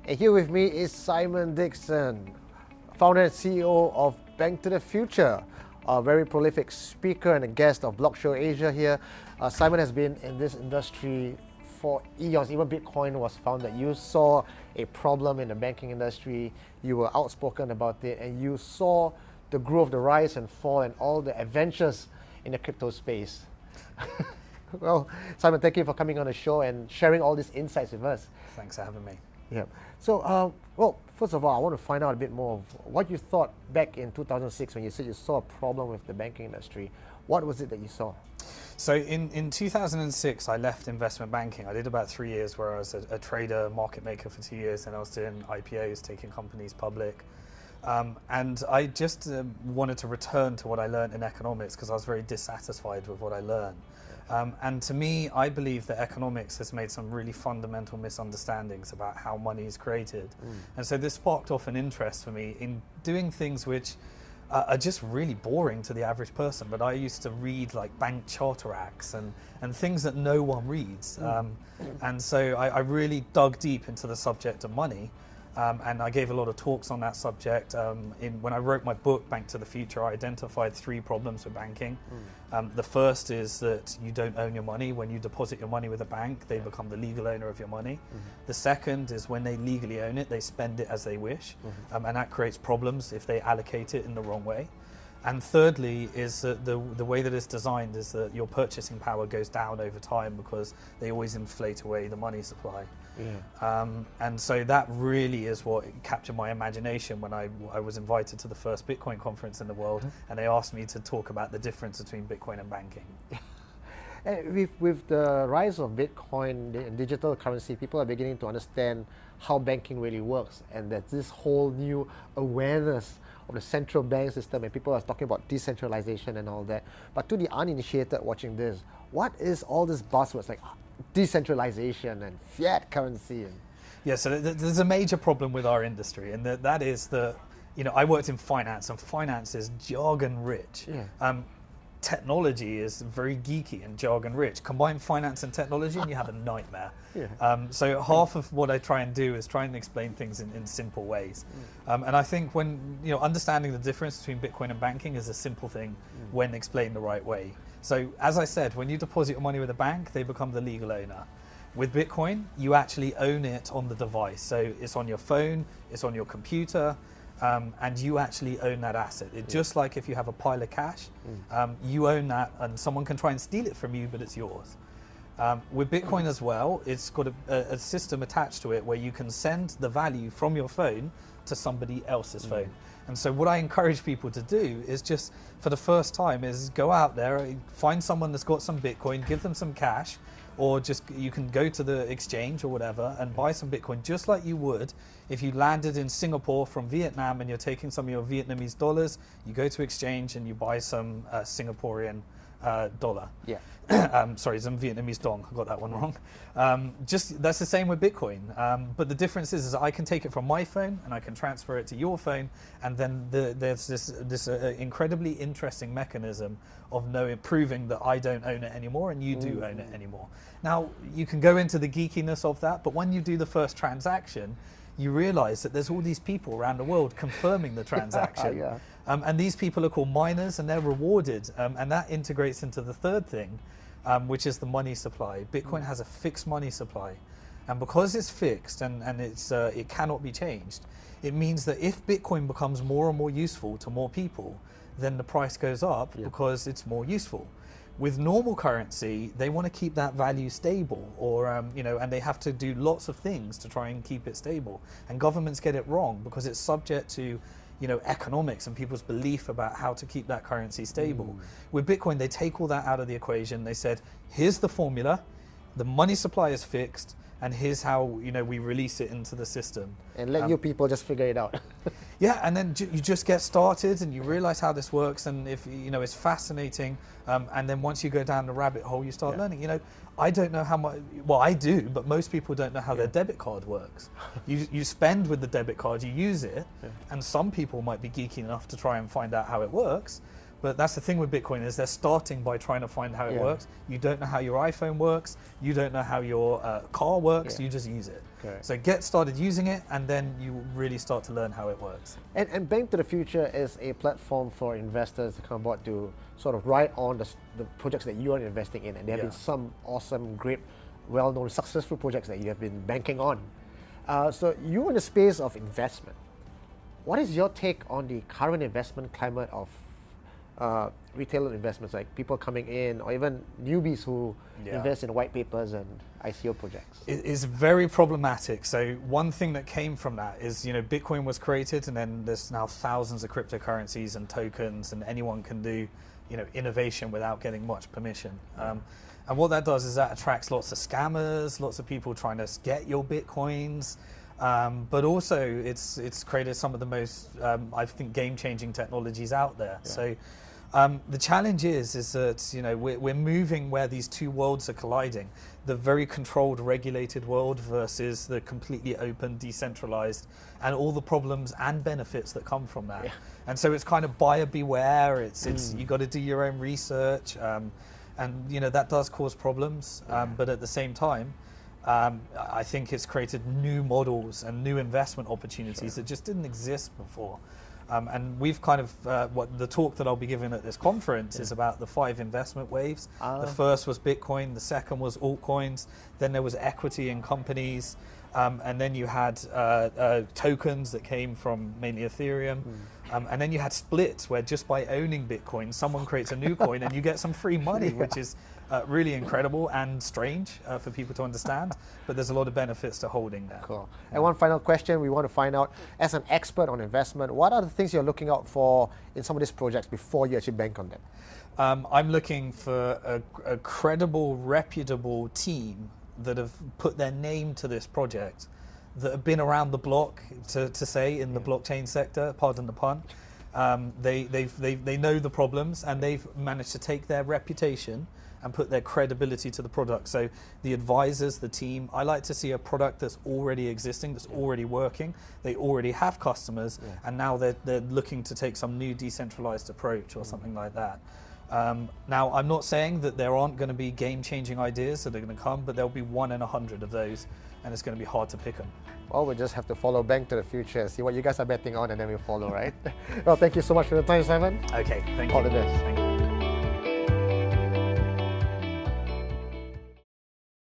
And here with me is Simon Dixon, founder and CEO of Bnktothefuture, a very prolific speaker and a guest of Blockshow Asia here. Simon has been in this industry for eons. Even Bitcoin was found that you saw a problem in the banking industry, you were outspoken about it, and you saw the growth, the rise and fall, and all the adventures in the crypto space. Well, Simon, thank you for coming on the show and sharing all these insights with us. Thanks for having me. Yeah. So, well, first of all, I want to find out a bit more of what you thought back in 2006 when you said you saw a problem with the banking industry. What was it that you saw? So in 2006, I left investment banking. I did about 3 years where I was a trader, market maker for 2 years, and I was doing IPOs, taking companies public. And I just wanted to return to what I learned in economics because I was very dissatisfied with what I learned. And to me, I believe that economics has made some really fundamental misunderstandings about how money is created. And so this sparked off an interest for me in doing things which are just really boring to the average person. But I used to read like bank charter acts and things that no one reads. And so I really dug deep into the subject of money. And I gave a lot of talks on that subject. When I wrote my book, Bank to the Future, I identified 3 problems with banking. The first is that you don't own your money. When you deposit your money with a bank, they become the legal owner of your money. The second is when they legally own it, they spend it as they wish. And that creates problems if they allocate it in the wrong way. And thirdly is that the way that it's designed is that your purchasing power goes down over time because they always inflate away the money supply. And so that really is what captured my imagination when I was invited to the first Bitcoin conference in the world, and they asked me to talk about the difference between Bitcoin and banking. With the rise of Bitcoin and digital currency, people are beginning to understand how banking really works, and that this whole new awareness of the central bank system, and people are talking about decentralization and all that. But to the uninitiated watching this, what is all this buzzwords like decentralization and fiat currency? Yeah, so there's a major problem with our industry, and that is that, I worked in finance, and finance is jargon rich. Technology is very geeky and jargon rich. Combine finance and technology and you have a nightmare. So half of what I try and do is try and explain things in simple ways. And I think when, understanding the difference between Bitcoin and banking is a simple thing when explained the right way. So as I said, when you deposit your money with a bank, they become the legal owner. With Bitcoin, you actually own it on the device. So it's on your phone, it's on your computer, and you actually own that asset. It's just like if you have a pile of cash, you own that, and someone can try and steal it from you, but it's yours. With Bitcoin as well, it's got a system attached to it where you can send the value from your phone to somebody else's phone. And so what I encourage people to do is just, for the first time, is go out there, find someone that's got some Bitcoin, give them some cash, or just you can go to the exchange or whatever and buy some Bitcoin just like you would if you landed in Singapore from Vietnam and you're taking some of your Vietnamese dollars, you go to exchange and you buy some Singaporean dollar. Sorry, some Vietnamese dong, I got that one wrong. Just that's the same with Bitcoin. But the difference is I can take it from my phone and I can transfer it to your phone, and then there's this incredibly interesting mechanism of proving that I don't own it anymore and you do own it anymore. Now, you can go into the geekiness of that, but when you do the first transaction, you realize that there's all these people around the world confirming the transaction. And these people are called miners, and they're rewarded. And that integrates into the third thing, which is the money supply. Bitcoin has a fixed money supply. And because it's fixed and it cannot be changed, it means that if Bitcoin becomes more and more useful to more people, then the price goes up because it's more useful. With normal currency, they want to keep that value stable, or and they have to do lots of things to try and keep it stable. And governments get it wrong because it's subject to economics and people's belief about how to keep that currency stable. With Bitcoin, they take all that out of the equation. They said, here's the formula, the money supply is fixed, and here's how we release it into the system. And let you people just figure it out. And then you just get started and you realize how this works, and if it's fascinating. And then once you go down the rabbit hole, you start learning. I don't know how much. Well, I do, but most people don't know how their debit card works. You spend with the debit card, you use it, and some people might be geeky enough to try and find out how it works. But that's the thing with Bitcoin, is they're starting by trying to find how it works. You don't know how your iPhone works. You don't know how your car works. You just use it. Okay. So get started using it, and then you really start to learn how it works. And Bank to the Future is a platform for investors to come aboard to sort of ride on the projects that you are investing in, and there have been some awesome, great, well-known, successful projects that you have been banking on. So you're in the space of investment. What is your take on the current investment climate of retail investments, like people coming in, or even newbies who invest in white papers and ICO projects? It is very problematic. So one thing that came from that is, Bitcoin was created, and then there's now thousands of cryptocurrencies and tokens, and anyone can do, innovation without getting much permission. And what that does is that attracts lots of scammers, lots of people trying to get your Bitcoins. But also it's created some of the most, I think, game-changing technologies out there. Yeah. So the challenge is that we're moving where these two worlds are colliding: the very controlled, regulated world versus the completely open, decentralized, and all the problems and benefits that come from that. Yeah. And so it's kind of buyer beware. It's you got to do your own research, and that does cause problems. But at the same time, I think it's created new models and new investment opportunities that just didn't exist before. And we've kind of, what the talk that I'll be giving at this conference is about the 5 investment waves. The first was Bitcoin, the second was altcoins, then there was equity in companies, and then you had tokens that came from mainly Ethereum. And then you had splits, where just by owning Bitcoin, someone creates a new coin and you get some free money, which is really incredible and strange for people to understand. But there's a lot of benefits to holding that. Cool. And one final question we want to find out, as an expert on investment, what are the things you're looking out for in some of these projects before you actually bank on them? I'm looking for a credible, reputable team that have put their name to this project, that have been around the block, to say, in the blockchain sector, pardon the pun. They know the problems, and they've managed to take their reputation and put their credibility to the product. So the advisors, the team, I like to see a product that's already existing, that's already working. They already have customers, and now they're looking to take some new decentralized approach or something like that. Now, I'm not saying that there aren't going to be game-changing ideas that are going to come, but there'll be 1 in 100 of those, and it's going to be hard to pick them. Well, we'll just have to follow Bank to the Future and see what you guys are betting on, and then we'll follow, right? Well, thank you so much for the time, Simon. Okay, thank you. All the best. Thank you.